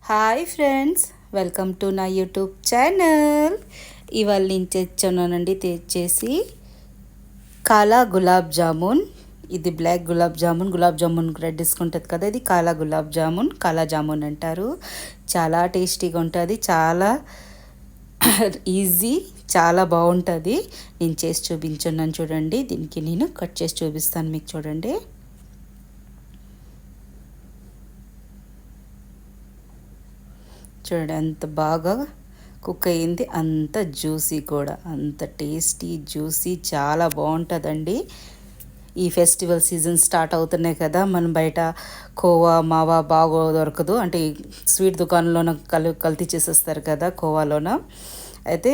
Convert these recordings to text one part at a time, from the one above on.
Hi friends, welcome to నా YouTube channel. ఇవాళ నేను తెచ్చానండి. తెచ్చేసి కాలా గులాబ్ జామున్. ఇది బ్లాక్ గులాబ్ జామున్ రెడ్ ఉంటుంది కదా, ఇది కాలా గులాబ్ జామున్, కాలా జామున్ అంటారు. చాలా టేస్టీగా ఉంటుంది, చాలా ఈజీ, చాలా బాగుంటుంది. నేను చేసి చూపించున్నాను చూడండి. దీనికి నేను కట్ చేసి చూపిస్తాను మీకు, చూడండి. చూడండి ఎంత బాగా కుక్ అయ్యింది, అంత జ్యూసీ కూడా, అంత టేస్టీ జ్యూసీ, చాలా బాగుంటుందండి. ఈ ఫెస్టివల్ సీజన్ స్టార్ట్ అవుతున్నాయి కదా, మనం బయట కోవా మావా బాగా దొరకదు, అంటే స్వీట్ దుకాణంలోన కల్తీ చేసేస్తారు కదా కోవాలోన. అయితే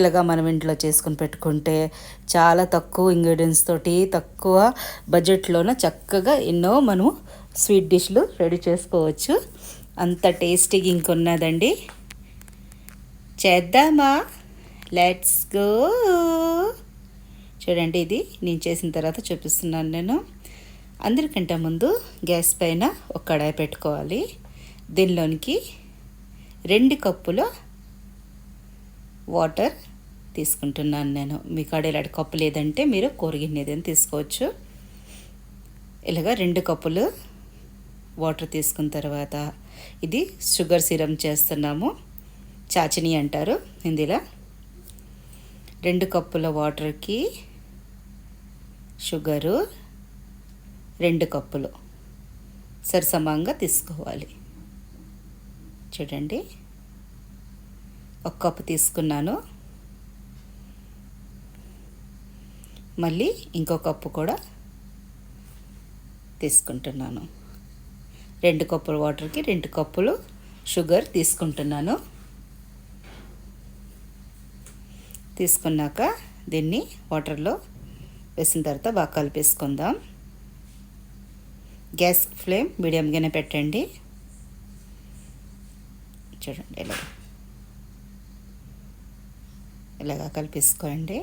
ఇలాగా మనం ఇంట్లో చేసుకుని పెట్టుకుంటే చాలా తక్కువ ఇంగ్రీడియంట్స్ తోటి, తక్కువ బడ్జెట్లోన చక్కగా ఎన్నో మనము స్వీట్ డిష్లు రెడీ చేసుకోవచ్చు. అంత టేస్టీగా ఇంకొన్నదండి. చేద్దామా? Let's go. చూడండి, ఇది నేను చేసిన తర్వాత చూపిస్తున్నాను నేను. అందరికంటే ముందు గ్యాస్ పైన ఒక కడాయి పెట్టుకోవాలి. దీనిలోనికి 2 కప్పుల వాటర్ తీసుకుంటున్నాను నేను. మీ కాడ ఇలాంటి కప్పు లేదంటే మీరు కూరగిన్నె ఏదైనా తీసుకోవచ్చు. ఇలాగా 2 కప్పులు వాటర్ తీసుకున్న తర్వాత ఇది షుగర్ సిరప్ చేస్తున్నాము, చాచిని అంటారు హిందీలో. 2 కప్పుల వాటర్కి షుగరు 2 కప్పులు సరిసమంగా తీసుకోవాలి. చూడండి, 1 కప్పు తీసుకున్నాను, మళ్ళీ ఇంకో కప్పు కూడా తీసుకుంటున్నాను. 2 కప్పుల వాటర్కి 2 కప్పులు షుగర్ తీసుకుంటున్నాను. తీసుకున్నాక దీన్ని వాటర్లో వేసిన తర్వాత బాగా కలిపేసుకుందాం. గ్యాస్ ఫ్లేమ్ మీడియంగానే పెట్టండి. చూడండి, ఇలాగా కలిపేసుకోండి.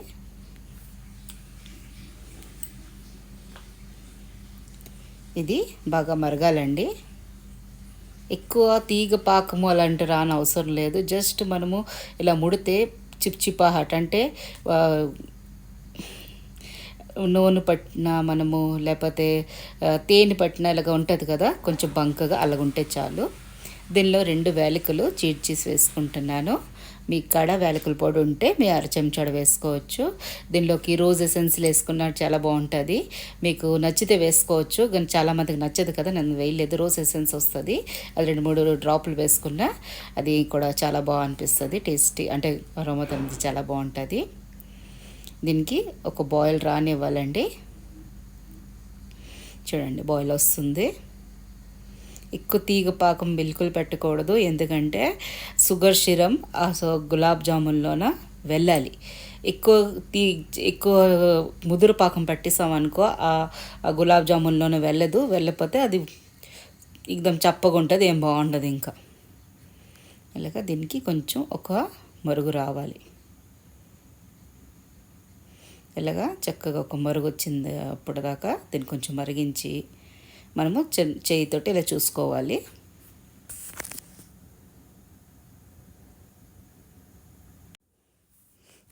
ఇది బాగా మరగాలండి. ఎక్కువ తీగ పాకము అలాంటి రాని అవసరం లేదు. జస్ట్ మనము ఇలా ముడితే చిప్చిపాహట్ అంటే నూనె పట్టిన మనము, లేకపోతే తేనె పట్టిన ఇలాగ ఉంటుంది కదా, కొంచెం బంకగా అలాగుంటే చాలు. దీనిలో 2 వేలికలు చీడ్చేసి వేసుకుంటున్నాను. మీ కాడ వేలకుల పొడి ఉంటే మీ చెంచాడు వేసుకోవచ్చు. దీనిలోకి రోజ్ ఎసెన్స్లు వేసుకున్నా చాలా బాగుంటుంది. మీకు నచ్చితే వేసుకోవచ్చు, కానీ చాలామందికి నచ్చదు కదా, నేను వేయలేదు. రోజ్ ఎసెన్స్ వస్తుంది, అది 2-3 డ్రాపులు వేసుకున్నా అది కూడా చాలా బాగా అనిపిస్తుంది. టేస్టీ అంటే అరోమా అనేది చాలా బాగుంటుంది. దీనికి ఒక బాయిల్ రానివ్వాలండి. చూడండి, బాయిల్ వస్తుంది. ఎక్కువ తీగ పాకం బిల్కులు పెట్టకూడదు, ఎందుకంటే షుగర్ సిరప్ ఆ గులాబ్ జామున్లోన వెళ్ళాలి. ఎక్కువ ముదురు పాకం పట్టిస్తామనుకో ఆ గులాబ్ జామున్లోనే వెళ్ళకపోతే అది ఎక్దమ్ చప్పగా ఉంటుంది, ఏం బాగుండదు. ఇంకా ఇలాగ దీనికి కొంచెం ఒక మరుగు రావాలి. ఇలాగా చక్కగా ఒక మరుగు వచ్చింది అప్పుడు దాకా దీన్ని కొంచెం మరిగించి మనము చేయితోటి ఇలా చూసుకోవాలి.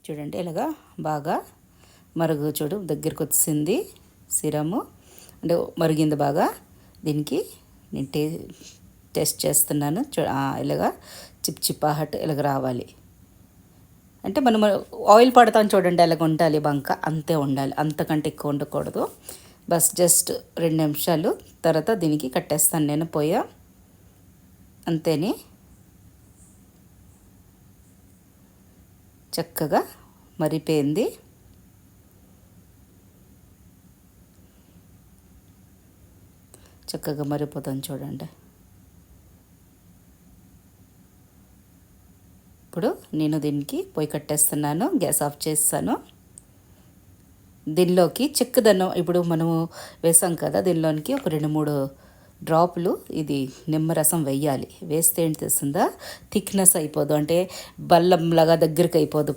చూడండి, ఇలాగా బాగా మరుగు దగ్గరికి వచ్చింది సిరము, అంటే మరిగింది బాగా. దీనికి నేను టెస్ట్ చేస్తున్నాను. ఇలాగా చిప్చిపాహట్ ఇలాగ రావాలి. అంటే మనం ఆయిల్ పడతాను చూడండి, అలాగ ఉండాలి, బంక అంతే ఉండాలి, అంతకంటే ఎక్కువ ఉండకూడదు. బస్ జస్ట్ 2 నిమిషాలు తర్వాత దీనికి కట్టేస్తాను నేను పొయ్య, అంతేని. చక్కగా మరిపోయింది. చక్కగా మరిపోతాను చూడండి. ఇప్పుడు నేను దీనికి పొయ్యి కట్టేస్తున్నాను, గ్యాస్ ఆఫ్ చేస్తాను. దీనిలోకి చెక్కదన్నం ఇప్పుడు మనము వేసాం కదా, దీనిలోనికి ఒక 2-3 డ్రాపులు ఇది నిమ్మరసం వేయాలి. వేస్తే ఏంటి తెస్తుందా, థిక్నెస్ అయిపోదు, అంటే బల్లంలాగా దగ్గరికి అయిపోదు,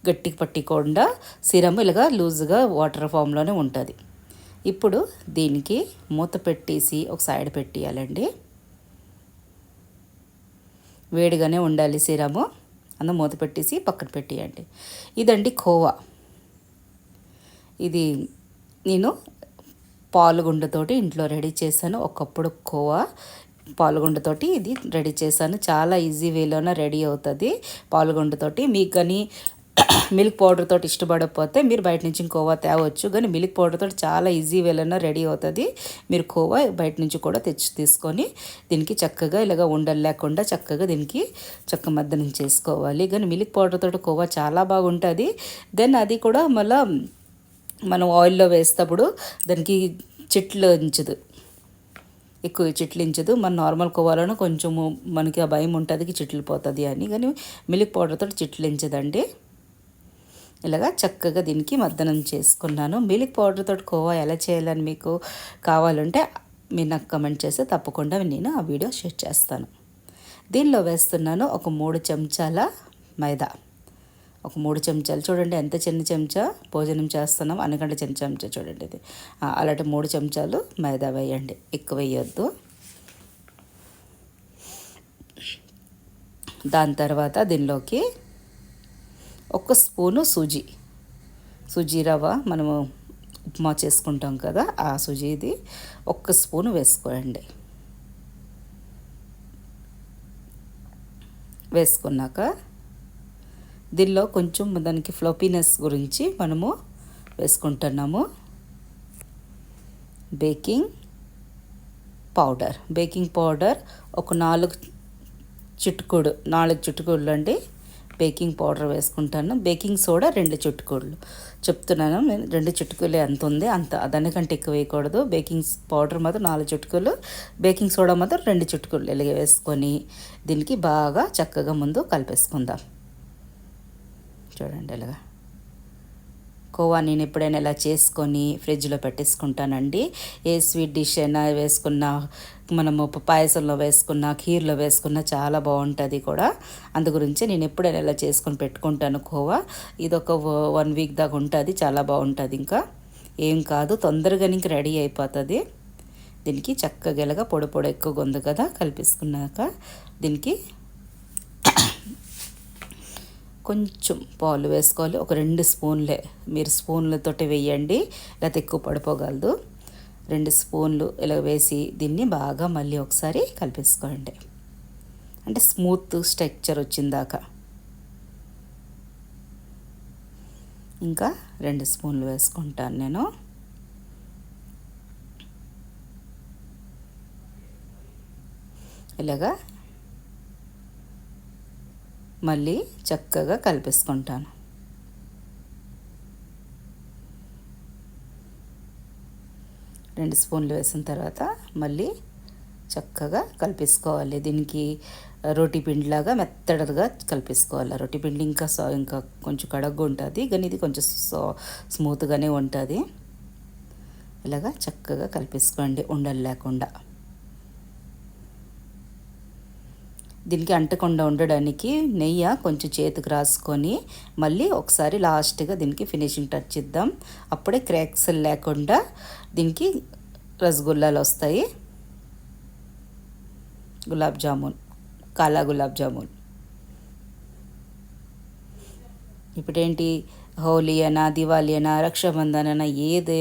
గట్టికి పట్టకుండా సిరమ్ ఇలాగా లూజ్గా వాటర్ ఫామ్లోనే ఉంటుంది. ఇప్పుడు దీనికి మూత పెట్టేసి ఒక సైడ్ పెట్టేయాలండి. వేడిగానే ఉండాలి సిరము. మూత పెట్టేసి పక్కన పెట్టేయండి. ఇదండి ఖోవా. ఇది నేను పాలుగుండతోటి ఇంట్లో రెడీ చేశాను. ఒకప్పుడు ఖోవా పాలుగుండతోటి ఇది రెడీ చేశాను. చాలా ఈజీ వేలోనే రెడీ అవుతుంది పాలుగుండతోటి. మీకు కానీ మిల్క్ పౌడర్ తోటి ఇష్టపడకపోతే మీరు బయట నుంచి కోవా తేవచ్చు, కానీ మిల్క్ పౌడర్ తోటి చాలా ఈజీ వేలోనే రెడీ అవుతుంది. మీరు కోవా బయట నుంచి కూడా తీసుకొని దీనికి చక్కగా ఇలాగ ఉండలు లేకుండా చక్కగా దీనికి మద్దనం చేసుకోవాలి. కానీ మిల్క్ పౌడర్ తోటి కోవా చాలా బాగుంటుంది. దెన్ అది కూడా మళ్ళీ మనం ఆయిల్లో వేసేటప్పుడు దానికి చిట్లించదు, ఎక్కువ చిట్లించదు. మన నార్మల్ కోవాలోనే కొంచెము మనకి ఆ భయం ఉంటుంది చిట్లిపోతుంది అని, కానీ మిల్క్ పౌడర్ తోటి చిట్లించదండి. ఇలాగా చక్కగా దీనికి మద్దనం చేసుకున్నాను. మిల్క్ పౌడర్ తోటి కోవా ఎలా చేయాలని మీకు కావాలంటే మీరు నాకు కమెంట్ చేస్తే తప్పకుండా నేను ఆ వీడియో షేర్ చేస్తాను. దీనిలో వేస్తున్నాను ఒక 3 చెంచాల మైదా. ఒక 3 చెంచాలు, చూడండి ఎంత చిన్న చెంచా భోజనం చేస్తున్నాం అనకంటే చిన్న చెంచా చూడండి ఇది. అలాంటి 3 చెంచాలు మైదా వేయండి, ఎక్కువ వేయొద్దు. దాని తర్వాత దీనిలోకి 1 స్పూను సూజీ రవ్వ, మనము ఉప్మా చేసుకుంటాం కదా ఆ సూజీది 1 స్పూను వేసుకోండి. వేసుకున్నాక దీనిలో కొంచెం దానికి ఫ్లోపీనెస్ గురించి మనము వేసుకుంటున్నాము బేకింగ్ పౌడర్ ఒక 4 చిటుకుళ్ళు అండి బేకింగ్ పౌడర్ వేసుకుంటాను. బేకింగ్ సోడా 2 చిటుకుళ్ళు చెప్తున్నాను నేను, 2 చిటుకులే అంత ఉంది, అంత దానికంటే ఎక్కువ వేయకూడదు. బేకింగ్ పౌడర్ మాత్రం 4 చిటుకులు, బేకింగ్ సోడా మాత్రం 2 చిటుకులు ఇలాగ వేసుకొని దీనికి బాగా చక్కగా ముందు కలిపేసుకుందాం. చూడండి ఇలాగా కోవా నేను ఎప్పుడైనా ఇలా చేసుకొని ఫ్రిడ్జ్లో పెట్టేసుకుంటానండి. ఏ స్వీట్ డిష్ అయినా వేసుకున్నా, మనము పాయసంలో వేసుకున్న, ఖీర్లో వేసుకున్న చాలా బాగుంటుంది కూడా. అందు గురించి నేను ఎప్పుడైనా ఇలా చేసుకొని పెట్టుకుంటాను కోవా. ఇదొక 1 వీక్ దాకా ఉంటుంది, చాలా బాగుంటుంది. ఇంకా ఏం కాదు, తొందరగా ఇంక రెడీ అయిపోతుంది. దీనికి చక్కగా ఇలాగా పొడి ఎక్కువగా ఉంది కదా, కలిపేసుకున్నాక దీనికి కొంచెం పాలు వేసుకోవాలి. ఒక 2 స్పూన్లే, మీరు స్పూన్లతోటి వేయండి లేకపోతే ఎక్కువ పడిపోగలదు. 2 స్పూన్లు ఇలా వేసి దీన్ని బాగా మళ్ళీ ఒకసారి కలిపేసుకోండి, అంటే స్మూత్ స్ట్రక్చర్ వచ్చిందాకా. ఇంకా 2 స్పూన్లు వేసుకుంటాను నేను. ఇలాగా మళ్ళీ చక్కగా కలిపేసుకుంటాను. రెండు స్పూన్లు వేసిన తర్వాత మళ్ళీ చక్కగా కలిపేసుకోవాలి. దీనికి రోటీ పిండిలాగా మెత్తడగా కలిపేసుకోవాలి. రోటీ పిండి ఇంకా కొంచెం కడగ్గా ఉంటుంది, కానీ ఇది కొంచెం స్మూత్గానే ఉంటుంది. ఇలాగా చక్కగా కలిపేసుకోండి ఉండలు లేకుండా. దీనికి అంటకుండా ఉండడానికి నెయ్యి కొంచెం చేతికి రాసుకొని మళ్ళీ ఒకసారి లాస్ట్గా దీనికి ఫినిషింగ్ టచ్ ఇద్దాం. అప్పుడే క్రాక్స్ లేకుండా దీనికి రసగుల్లాలు వస్తాయి. గులాబ్ జామున్, కాలా గులాబ్ జామున్. ఇప్పుడేంటి, హోలీ అయినా, దివాళీ అయినా, రక్షాబంధన్ అయినా, ఏది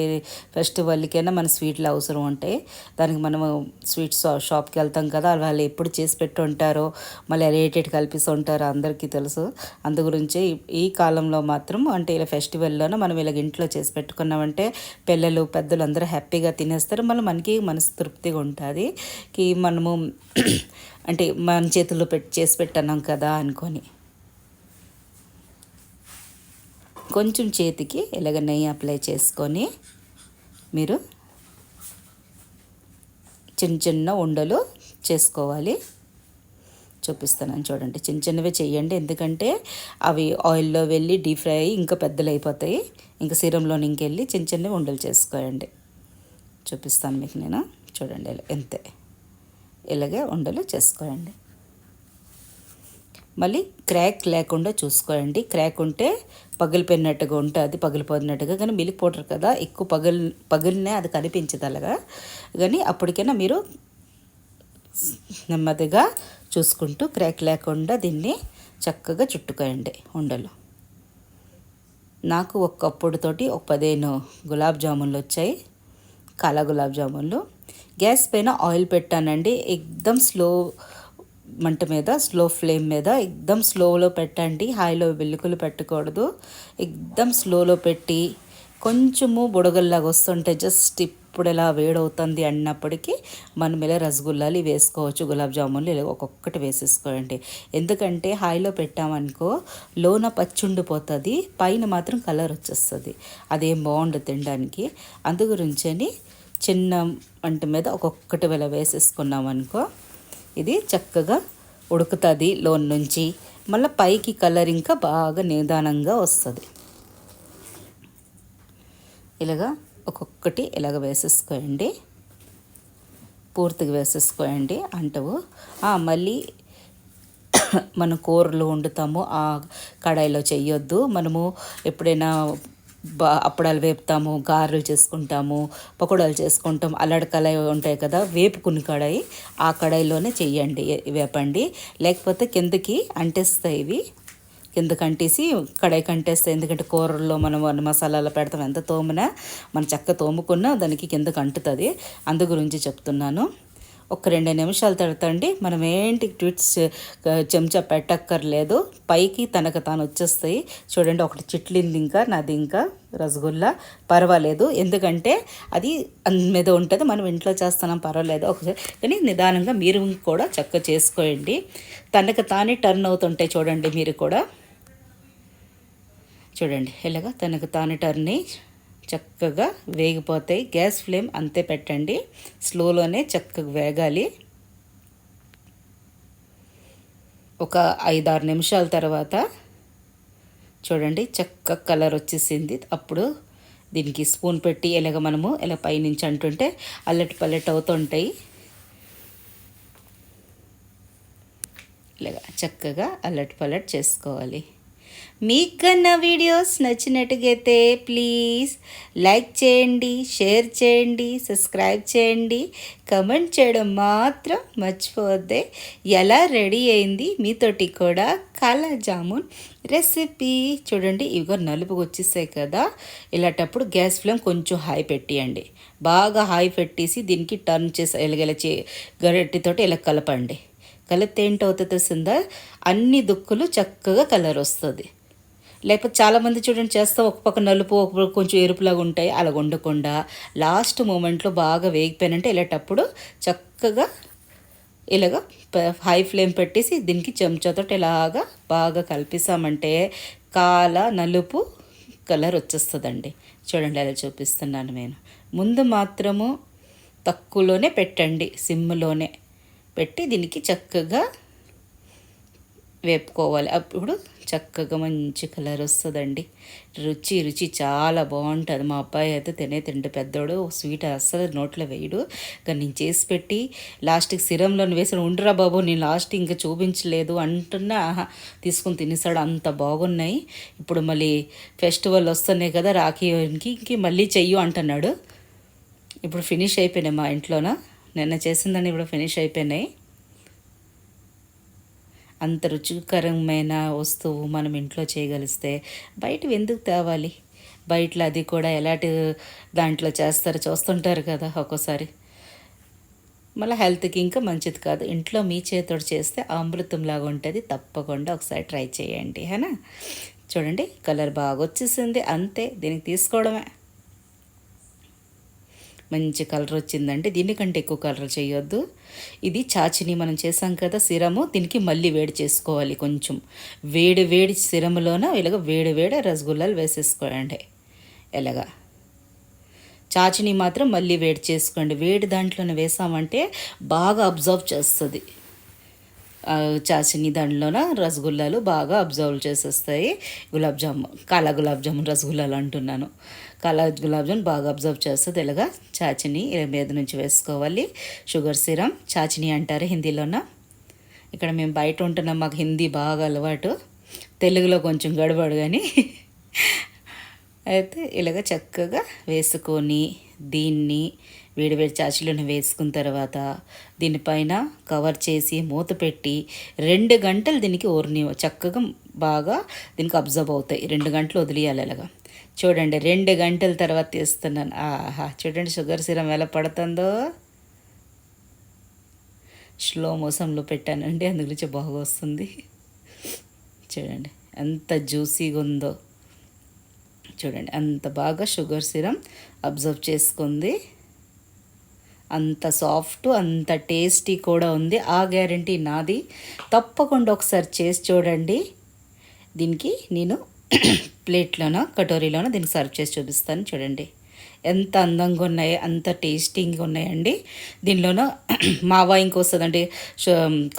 ఫెస్టివల్కైనా మన స్వీట్లు అవసరం ఉంటాయి. దానికి మనము స్వీట్ షాప్కి వెళ్తాం కదా, వాళ్ళు ఎప్పుడు చేసి పెట్టి ఉంటారో, మళ్ళీ రేటెడ్ కలిపిస్తూ ఉంటారో అందరికీ తెలుసు. అందు గురించి ఈ కాలంలో మాత్రం అంటే ఇలా ఫెస్టివల్లోనే మనం ఇలాగ ఇంట్లో చేసి పెట్టుకున్నామంటే పిల్లలు పెద్దలు అందరూ హ్యాపీగా తినేస్తారు. మళ్ళీ మనకి మనసు తృప్తిగా ఉంటుంది మనము అంటే మన చేతుల్లో చేసి పెట్టన్నాం కదా అనుకొని. కొంచెం చేతికి ఇలాగ నెయ్యి అప్లై చేసుకొని మీరు చిన్న చిన్న ఉండలు చేసుకోవాలి. చూపిస్తాను చూడండి, చిన్న చిన్నవే చేయండి, ఎందుకంటే అవి ఆయిల్లో వెళ్ళి డీప్ ఫ్రై అయ్యి ఇంకా పెద్దలు అయిపోతాయి. ఇంకా సీరంలో ఇంకెళ్ళి చిన్న చిన్నవి ఉండలు చేసుకోండి. చూపిస్తాను మీకు నేను, చూడండి ఎంతే ఇలాగే ఉండలు చేసుకోండి. మళ్ళీ క్రాక్ లేకుండా చూసుకోండి. క్రాక్ ఉంటే పగిలిపోయినట్టుగా ఉంటుంది, పగిలిపోయినట్టుగా. కానీ మిల్క్ పౌడర్ కదా, ఎక్కువ పగిలినే అది కనిపించదు అలాగా. కానీ అప్పటికైనా మీరు నెమ్మదిగా చూసుకుంటూ క్రాక్ లేకుండా దీన్ని చక్కగా చుట్టుకోయండి ఉండలు. నాకు ఒక కప్పుడుతోటి ఒక 15 గులాబ్ జామున్లు వచ్చాయి, కాలా గులాబ్ జామున్లు. గ్యాస్ పైన ఆయిల్ పెట్టానండి, ఎక్దమ్ స్లో మంట మీద, స్లో ఫ్లేమ్ మీద ఎక్దమ్ స్లోలో పెట్టండి. హైలో వెల్లుకలు పెట్టకూడదు. ఎక్దమ్ స్లోలో పెట్టి కొంచెము బుడగల్లాగా వస్తుంటే జస్ట్ ఇప్పుడు ఇలా వేడవుతుంది అన్నప్పటికీ మనం ఇలా రసగుల్లాలు వేసుకోవచ్చు, గులాబ్ జామున్లు ఇలా ఒక్కొక్కటి వేసేసుకోండి. ఎందుకంటే హైలో పెట్టామనుకో లోన పచ్చుండిపోతుంది, పైన మాత్రం కలర్ వచ్చేస్తుంది, అదేం బాగుండదు తినడానికి. అందు గురించని చిన్న మంట మీద ఒక్కొక్కటి ఇలా వేసేసుకున్నాం అనుకో ఇది చక్కగా ఉడుకుతుంది లోన్ నుంచి. మళ్ళీ పైకి కలర్ ఇంకా బాగా నిదానంగా వస్తుంది. ఇలాగా ఒక్కొక్కటి ఇలాగ వేసేసుకోండి, పూర్తిగా వేసేసుకోండి అంటవు. మళ్ళీ మనం కూరలు వండుతాము ఆ కడాయిలో చెయ్యొద్దు. మనము ఎప్పుడైనా అప్పడాలు వేపుతాము, గారెలు చేసుకుంటాము, పకోడాలు చేసుకుంటాం, అల్లడి కడాయి ఉంటాయి కదా, వేపుకుని కడాయి, ఆ కడాయిలోనే చెయ్యండి, వేపండి. లేకపోతే కిందకి అంటేస్తాయి, ఇవి కిందకి అంటేసి కడాయికి అంటేస్తాయి. ఎందుకంటే కూరల్లో మనం మసాలాలు పెడతాం, ఎంత తోమినా మన చక్క తోముకున్నా దానికి కిందకి అంటుతుంది. అందు గురించి చెప్తున్నాను. ఒక 2 నిమిషాలు తడతండి. మనం ఏంటి ట్విట్స్ చెంచా పెట్టక్కర్లేదు, పైకి తనకు తాను వచ్చేస్తాయి. చూడండి, ఒకటి చిట్లింది, ఇంకా నాది ఇంకా రసగుల్లా పర్వాలేదు, ఎందుకంటే అది మీద ఉంటుంది, మనం ఇంట్లో చేస్తున్నాం పర్వాలేదు. ఒకసారి కానీ నిదానంగా మీరు కూడా చక్కగా చేసుకోండి. తనకు తానే టర్న్ అవుతుంటాయి చూడండి, మీరు కూడా చూడండి ఇలాగా తనకు తానే టర్ని చక్కగా వేగిపోతాయి. గ్యాస్ ఫ్లేమ్ అంతే పెట్టండి, స్లోలోనే చక్కగా వేగాలి. ఒక 5-6 నిమిషాల తర్వాత చూడండి చక్కగా కలర్ వచ్చేసింది. అప్పుడు దీనికి స్పూన్ పెట్టి ఇలాగ మనము ఇలా పైనుంచి అంటుంటే అల్లటి పల్లెట్ అవుతుంటాయి. ఇలాగ చక్కగా అల్లటి పల్లెట్ చేసుకోవాలి. మీకు కన్నా వీడియోస్ నచ్చినట్టుగైతే ప్లీజ్ లైక్ చేయండి, షేర్ చేయండి, సబ్స్క్రైబ్ చేయండి, కమెంట్ చేయడం మాత్రం మర్చిపోవద్దే. ఎలా రెడీ అయింది మీతోటి కూడా కాలా జామున్ రెసిపీ చూడండి. ఇవిగో నలుపుకి వచ్చేసాయి కదా, ఇలాంటప్పుడు గ్యాస్ ఫ్లేమ్ కొంచెం హై పెట్టియండి, బాగా హై పెట్టేసి దీనికి టర్న్ చేసి ఎలగెల గరిటెతోటి ఇలా కలపండి. కలిపితే ఏంటవుతుంది తెలిసిందా, అన్ని దుక్కులు చక్కగా కలర్ వస్తుంది. లేకపోతే చాలామంది చూడండి చేస్తాం, ఒక పక్క నలుపు ఒక పక్క కొంచెం ఎరుపులాగా ఉంటాయి, అలా ఉండకుండా లాస్ట్ మూమెంట్లో బాగా వేగిపోయినంటే ఇలాంటప్పుడు చక్కగా ఇలాగ హై ఫ్లేమ్ పెట్టేసి దీనికి చెంచాతో ఇలాగా బాగా కలిపేసామంటే నలుపు కలర్ వచ్చేస్తుందండి. చూడండి అలా చూపిస్తున్నాను నేను. ముందు మాత్రము తక్కువలోనే పెట్టండి, సిమ్లోనే పెట్టి దీనికి చక్కగా వేపుకోవాలి. అప్పుడు చక్కగా మంచి కలర్ వస్తుందండి. రుచి చాలా బాగుంటుంది. మా అబ్బాయి అయితే తింటే పెద్దోడు స్వీట్ అస్సలు నోట్లో వేయడు, కానీ నేను చేసి పెట్టి లాస్ట్కి సిరంలో వేసిన ఉండరా బాబు నేను లాస్ట్ ఇంకా చూపించలేదు అంటున్నా తీసుకుని తినేసాడు. అంత బాగున్నాయి. ఇప్పుడు మళ్ళీ ఫెస్టివల్ వస్తున్నాయి కదా, రాఖీకి మళ్ళీ చెయ్యు అంటున్నాడు. ఇప్పుడు ఫినిష్ అయిపోయినాయి మా ఇంట్లోన, నిన్న చేసిందని ఇప్పుడు ఫినిష్ అయిపోయినాయి. అంత రుచికరమైన వస్తువు మనం ఇంట్లో చేయగలిస్తే బయట ఎందుకు తేవాలి? బయటలో అది కూడా ఎలాంటి దాంట్లో చేస్తారో చూస్తుంటారు కదా ఒక్కోసారి, మళ్ళీ హెల్త్కి ఇంకా మంచిది కాదు. ఇంట్లో మీ చేతితో చేస్తే అమృతంలాగా ఉంటుంది. తప్పకుండా ఒకసారి ట్రై చేయండి. హేనా? చూడండి కలర్ బాగా వచ్చేసింది, అంతే, దీనికి తీసుకోవడమే. మంచి కలర్ వచ్చిందండి. దీనికంటే ఎక్కువ కలర్ చేయొద్దు. ఇది చాచిని మనం చేసాం కదా సిరము, దీనికి మళ్ళీ వేడి చేసుకోవాలి. కొంచెం వేడి సిరములోన ఇలాగ వేడి రసగుల్లాలు వేసేసుకోండి. ఇలాగా చాచిని మాత్రం మళ్ళీ వేడి చేసుకోండి. వేడి దాంట్లోనే వేసామంటే బాగా అబ్జర్వ్ చేస్తుంది. చాచిని దాంట్లోన రసగుల్లాలు బాగా అబ్జర్వ్ చేసేస్తాయి. కాలా గులాబ్ జామున్ రసగుల్లాలు అంటున్నాను, కాలా గులాబ్ జామున్ బాగా అబ్జర్వ్ చేస్తుంది. ఇలాగా చాచిని మీద నుంచి వేసుకోవాలి. షుగర్ సిరం చాచిని అంటారు హిందీలోన. ఇక్కడ మేము బయట ఉంటున్నాం, మాకు హిందీ బాగా అలవాటు, తెలుగులో కొంచెం గడబడు కానీ అయితే ఇలాగ చక్కగా వేసుకొని దీన్ని వేడివేడి చాచులను వేసుకున్న తర్వాత దీనిపైన కవర్ చేసి మూత పెట్టి 2 గంటలు దీనికి ఓర్ని చక్కగా బాగా దీనికి అబ్జర్వ్ అవుతాయి. 2 గంటలు వదిలేయాలి అలాగా. చూడండి 2 గంటల తర్వాత తీస్తున్నాను. ఆహా, చూడండి షుగర్ సిరం ఎలా పడుతుందో. స్లో మోషన్లో పెట్టానండి, అందు గురించి బాగా వస్తుంది. చూడండి ఎంత జ్యూసీగా ఉందో. చూడండి అంత బాగా షుగర్ సిరం అబ్జర్వ్ చేసుకుంది. అంత సాఫ్ట్, అంత టేస్టీ కూడా ఉంది. ఆ గ్యారంటీ నాది. తప్పకుండా ఒకసారి చేసి చూడండి. దీనికి నేను ప్లేట్లోనో కటోరీలోనో దీనికి సర్వ్ చేసి చూపిస్తాను. చూడండి ఎంత అందంగా ఉన్నాయో, అంత టేస్టీగా ఉన్నాయండి. దీనిలోనో మావా ఇంకొస్తుందండి,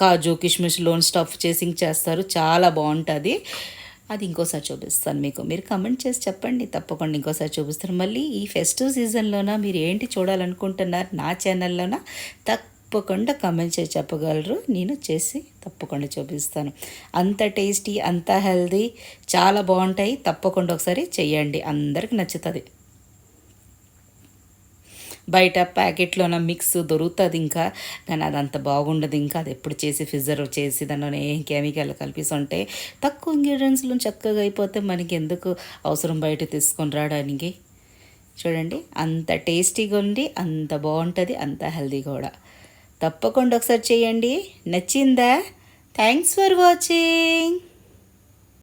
కాజు కిష్మిష్లోని స్టఫ్ చేసి చేస్తారు, చాలా బాగుంటుంది. అది ఇంకోసారి చూపిస్తాను మీకు. మీరు కమెంట్ చేసి చెప్పండి, తప్పకుండా ఇంకోసారి చూపిస్తాను. మళ్ళీ ఈ ఫెస్టివ్ సీజన్లోన మీరు ఏంటి చూడాలనుకుంటున్నారు నా ఛానల్లోన తప్పకుండా కమెంట్ చేసి చెప్పగలరు. నేను చేసి తప్పకుండా చూపిస్తాను. అంత టేస్టీ, అంత హెల్దీ, చాలా బాగుంటాయి. తప్పకుండా ఒకసారి చెయ్యండి, అందరికి నచ్చుతుంది. బయట ప్యాకెట్లోన మిక్స్ దొరుకుతుంది ఇంకా, కానీ అది అంత బాగుండదు. ఇంకా అది ఎప్పుడు చేసి ప్రిజర్వ్ చేసి దానిలో ఏం కెమికల్ కలిపిస్తుంటే తక్కువ ఇంగ్రీడియంట్స్లో చక్కగా అయిపోతే మనకి ఎందుకు అవసరం బయట తీసుకొని రావడానికి. చూడండి అంత టేస్టీగా ఉండి అంత బాగుంటుంది, అంత హెల్దీ కూడా. తప్పకుండా ఒకసారి చేయండి. నచ్చిందా? Thanks for watching.